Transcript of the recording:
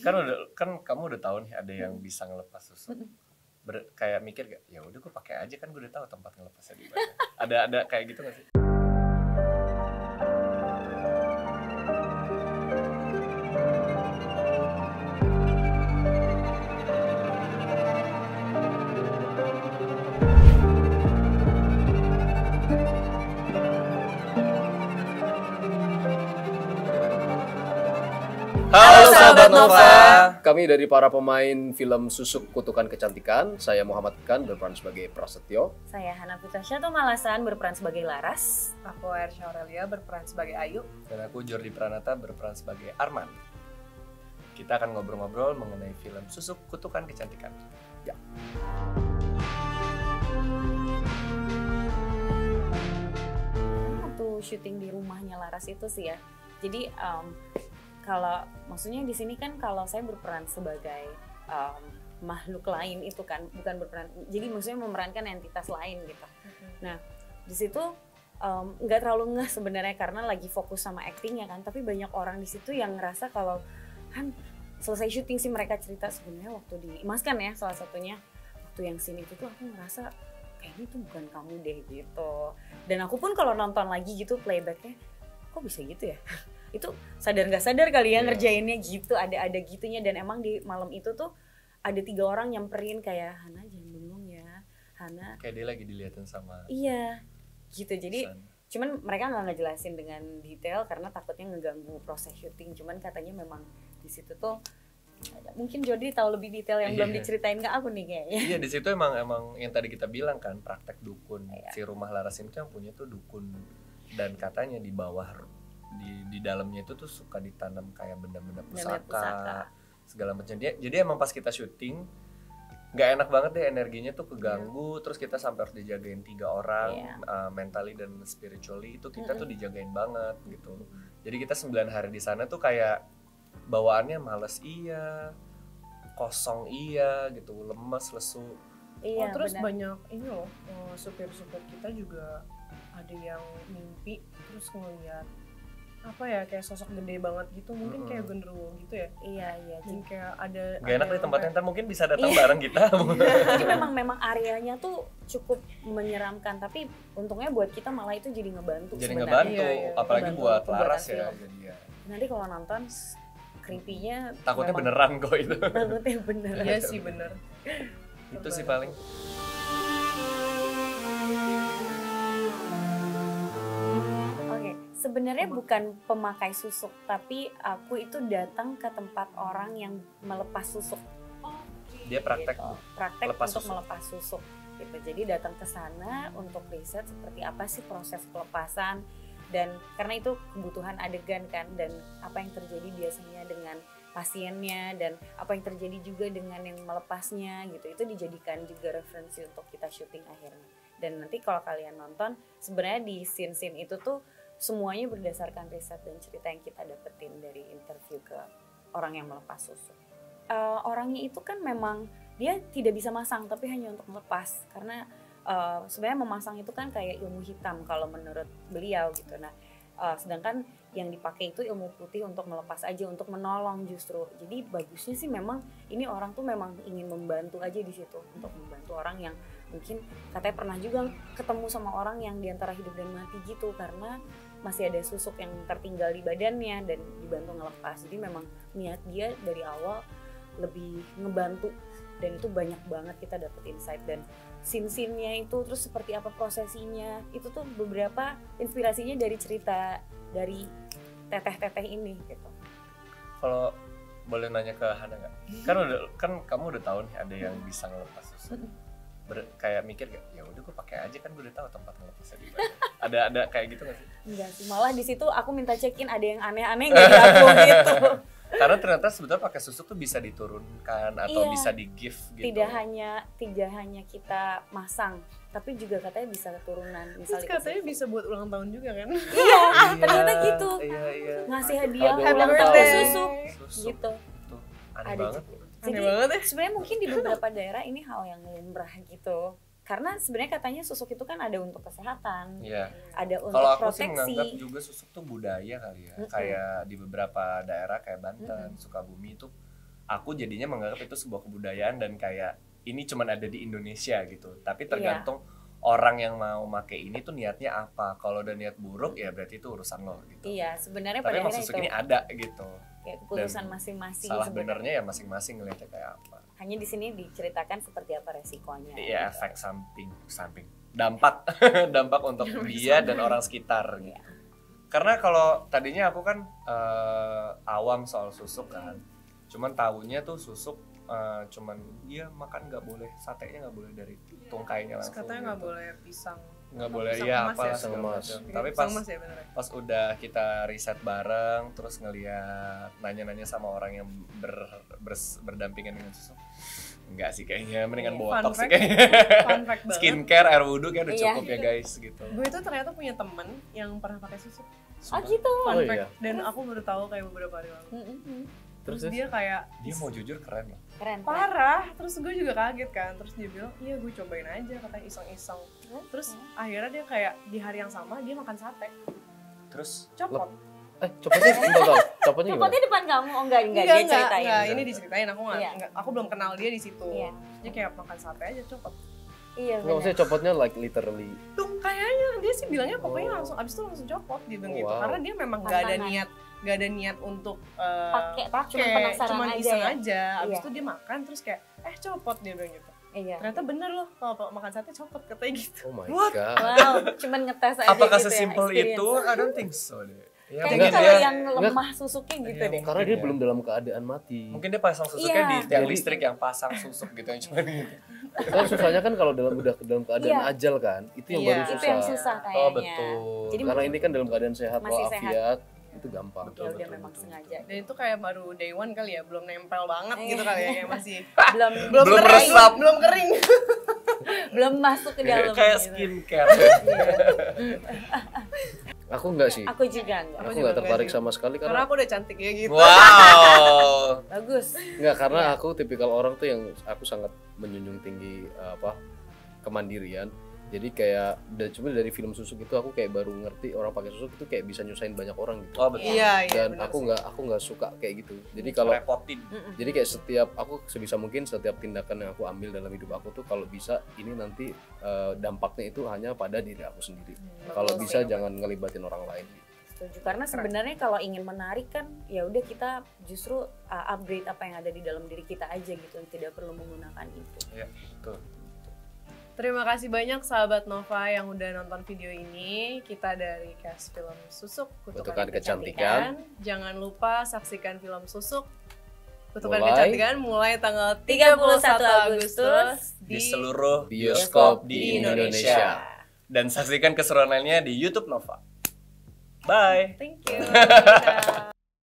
Kan kamu udah tahu nih ada yang bisa ngelepas susuk. Kayak mikir gak, ya udah gue pakai aja kan gue udah tahu tempat ngelepasnya di mana. Ada kayak gitu gak sih? Halo sahabat Nova. Kami dari para pemain film Susuk Kutukan Kecantikan. Saya Muhammad Khan berperan sebagai Prasetyo. Saya Hana Fitasya Malasan berperan sebagai Laras. Aku Ersha Aurelia berperan sebagai Ayu. Dan aku Jordi Pranata berperan sebagai Arman. Kita akan ngobrol-ngobrol mengenai film Susuk Kutukan Kecantikan. Ya. Waktu syuting di rumahnya Laras itu sih ya. Jadi kalau maksudnya di sini kan kalau saya berperan sebagai makhluk lain itu kan bukan berperan. Jadi maksudnya memerankan entitas lain gitu. Nah di situ nggak terlalu ngeh sebenarnya karena lagi fokus sama actingnya kan. Tapi banyak orang di situ yang ngerasa kalau kan selesai syuting sih mereka cerita sebenarnya waktu di Mas kan ya salah satunya waktu yang scene itu tuh aku ngerasa kayaknya itu bukan kamu deh gitu. Dan aku pun kalau nonton lagi gitu playbacknya kok bisa gitu ya. Itu sadar nggak sadar kali ya ngerjainnya gitu, ada gitunya. Dan emang di malam itu tuh ada 3 orang nyamperin kayak Hana jangan bengong ya, Hana Kayak dia lagi dilihatin sama iya gitu. Jadi San. cuman mereka nggak ngejelasin dengan detail karena takutnya ngeganggu proses syuting. Cuman katanya memang di situ tuh mungkin Jody tahu lebih detail yang belum diceritain ke aku nih kayaknya. Iya di situ emang yang tadi kita bilang kan praktek dukun. Iya. Si rumah Laras itu yang punya tuh dukun, dan katanya di bawah di dalamnya itu tuh suka ditanam kayak benda-benda pusaka, segala macam. Jadi emang pas kita syuting nggak enak banget deh, energinya tuh keganggu. Terus kita sampai harus dijagain 3 orang, mentally dan spiritually itu kita tuh dijagain banget gitu. Jadi kita 9 hari di sana tuh kayak bawaannya males iya, kosong iya gitu, lemes, lesu. Iya, Terus benar. banyak ini loh, supir-supir kita juga ada yang mimpi terus ngeliat apa ya kayak sosok gede banget gitu, mungkin kayak genderuwo gitu ya. Iya. Dan kayak ada Gak enak di yang tempatnya, kayak- ntar mungkin bisa datang bareng kita. Jadi memang areanya tuh cukup menyeramkan, tapi untungnya buat kita malah itu jadi ngebantu Jadi sebenarnya. ngebantu, Iya. apalagi Ngebantu buat pembuatan Laras ya. film. Jadi ya. Nanti kalau nonton creepy-nya Takutnya memang beneran kok itu. takutnya beneran. Iya sih bener. Itu sih paling. Oke, sebenarnya bukan pemakai susuk, tapi aku itu datang ke tempat orang yang melepas susuk. Dia praktek Gitu. Praktek melepas untuk susuk. melepas susuk. Gitu. Jadi datang ke sana untuk riset seperti apa sih proses pelepasan, dan karena itu kebutuhan adegan kan, dan apa yang terjadi biasanya dengan pasiennya dan apa yang terjadi juga dengan yang melepasnya gitu. Itu dijadikan juga referensi untuk kita syuting akhirnya. Dan nanti kalau kalian nonton sebenarnya di scene-scene itu tuh semuanya berdasarkan riset dan cerita yang kita dapetin dari interview ke orang yang melepas susuk. Orangnya itu kan memang dia tidak bisa masang tapi hanya untuk melepas karena sebenarnya memasang itu kan kayak ilmu hitam kalau menurut beliau gitu. Nah sedangkan yang dipakai itu ilmu putih untuk melepas aja, untuk menolong justru. Jadi bagusnya sih memang ini orang tuh memang ingin membantu aja di situ, untuk membantu orang yang mungkin katanya pernah juga ketemu sama orang yang diantara hidup dan mati gitu karena masih ada susuk yang tertinggal di badannya dan dibantu ngelepas. Jadi memang niat dia dari awal lebih ngebantu, dan itu banyak banget kita dapet insight. Dan scene-scene-nya itu terus seperti apa prosesinya itu tuh beberapa inspirasinya dari cerita dari teteh-teteh ini gitu. Kalau boleh nanya ke Hana nggak? Kan kamu udah tahu nih ada yang bisa ngelepas susuk. Kayak mikir gak, ya udah gue pakai aja kan gue udah tahu tempat ngelepasnya di mana. Ada kayak gitu nggak sih? Enggak sih, malah di situ aku minta check-in ada yang aneh-aneh nggak di aku gitu. Karena ternyata sebetulnya pakai susuk tuh bisa diturunkan atau Iya. bisa di gift gitu. Tidak hanya kita masang, tapi juga katanya bisa keturunan. Terus Misalnya katanya bisa buat ulang tahun juga kan? iya, ternyata gitu. Iya. Ngasih hadiah Happy ulang birthday. tahun susuk Susuk. gitu. Tuh, aneh Ada banget. Jadi Aneh banget ya. sebenarnya mungkin di beberapa daerah ini hal yang lumrah gitu. Karena sebenarnya katanya susuk itu kan ada untuk kesehatan, Iya. ada untuk Kalau aku sih proteksi. menganggap juga susuk tuh budaya kali ya. Kayak di beberapa daerah kayak Banten, Sukabumi itu aku jadinya menganggap itu sebuah kebudayaan dan kayak ini cuman ada di Indonesia gitu. Tapi tergantung orang yang mau make ini tuh niatnya apa. Kalau udah niat buruk ya berarti itu urusan lo gitu. Iya, sebenarnya Tapi pada emang akhirnya susuk itu ini ada gitu. kayak keputusan Dan masing-masing Salah sebenarnya. benernya ya masing-masing ngeliatnya kayak apa. Hanya di sini diceritakan seperti apa resikonya. Iya, gitu. efek samping. Dampak dampak untuk dia dan orang sekitar gitu. Iya. Karena kalau tadinya aku kan awam soal susuk kan. Cuman tahunya tuh susuk cuman dia makan nggak boleh, satenya nggak boleh dari tungkainya Terus langsung. katanya nggak gitu. boleh pisang. Nggak boleh Pisang ya emas apalah ya? segala Pisang macam. emas. Tapi Pisang emas ya bener ya? pas udah kita riset bareng terus ngeliat nanya-nanya sama orang yang berdampingan dengan susuk, enggak sih kayaknya mendingan Iya. botox Fun sih fact. kayaknya. Fun fact banget. Skincare, air wudhu kayak udah Iya. cukup ya guys gitu. Gue itu ternyata punya temen yang pernah pakai susuk. Oh gitu. Fun Oh, fact. iya. Dan aku baru tahu kayak beberapa hari lalu. Terus dia kayak Dia mau jujur keren loh. Keren. parah. Terus gue juga kaget kan. Terus dia bilang, iya gue cobain aja katanya iseng-iseng. Terus akhirnya dia kayak di hari yang sama dia makan sate. Terus Copot. Copotnya bentar. Copotnya gimana? Copotnya depan kamu? Oh enggak dia ceritain. Enggak, ini diceritain aku Iya. aku belum kenal dia di situ. Iya. Dia kayak makan sate aja copot. Iya Nggak, maksudnya benar. copotnya like literally. Tuh kayaknya dia sih bilangnya pokoknya langsung abis itu langsung copot dia bilang gitu. Wow. Karena dia memang nggak ada Tantangan. niat untuk Pakai cuma penasaran cuman aja iseng ya. aja. Abis Iya. itu dia makan terus kayak copot dia bilang gitu. Iya. Ternyata bener loh kalau makan sate copot katanya gitu. Oh my What? god. Wow, cuman ngetes aja apakah gitu ya, sesimpel experience. itu? I don't think so deh. Ya, Kayaknya mungkin kalau dia yang lemah susuknya gitu Iya, deh. Karena dia Iya. belum dalam keadaan mati. mungkin dia pasang susuknya Iya. di tiang Jadi- listrik yang pasang susuk gitu yang cuma gitu. Kan susahnya kan kalau udah dalam keadaan Iya. ajal kan, itu yang Iya. baru Itu susah. yang susah kayaknya. Oh betul. Jadi Karena ini kan dalam keadaan sehat Masih walafiat, itu gampang. ya udah memang sengaja. Dan itu kayak baru day one kali ya, belum nempel banget Iya. gitu kali ya, kayak masih Belum Belum kering, meresap. belum kering. belum masuk ke dalam. kayak gitu. skincare. Aku enggak sih. Aku juga enggak. Aku juga enggak tertarik enggak sih. sama sekali Karena karena aku udah cantik ya gitu. Wow. Bagus. enggak karena Iya. aku tipikal orang tuh yang aku sangat menjunjung tinggi kemandirian. Jadi kayak cuma dari film susuk itu aku kayak baru ngerti orang pakai susuk itu kayak bisa nyusahin banyak orang gitu. Oh betul. Iya, iya. Dan bener aku sih. nggak suka kayak gitu. Jadi kalau Repotin. jadi kayak aku sebisa mungkin setiap tindakan yang aku ambil dalam hidup aku tuh kalau bisa ini nanti dampaknya itu hanya pada diri aku sendiri. Kalau betul bisa sih. jangan ngelibatin orang lain. Setuju. Karena sebenarnya kalau ingin menarik kan ya udah kita justru upgrade apa yang ada di dalam diri kita aja gitu, tidak perlu menggunakan itu. Iya, betul. Terima kasih banyak sahabat Nova yang udah nonton video ini. Kita dari cast film Susuk Kutukan Kecantikan. Jangan lupa saksikan film Susuk Kutukan Mulai Kecantikan mulai tanggal 31 31 Agustus Agustus Di seluruh bioskop di di Indonesia. Indonesia. Dan saksikan keseruan lainnya di YouTube Nova. Bye. Thank you. Dadah.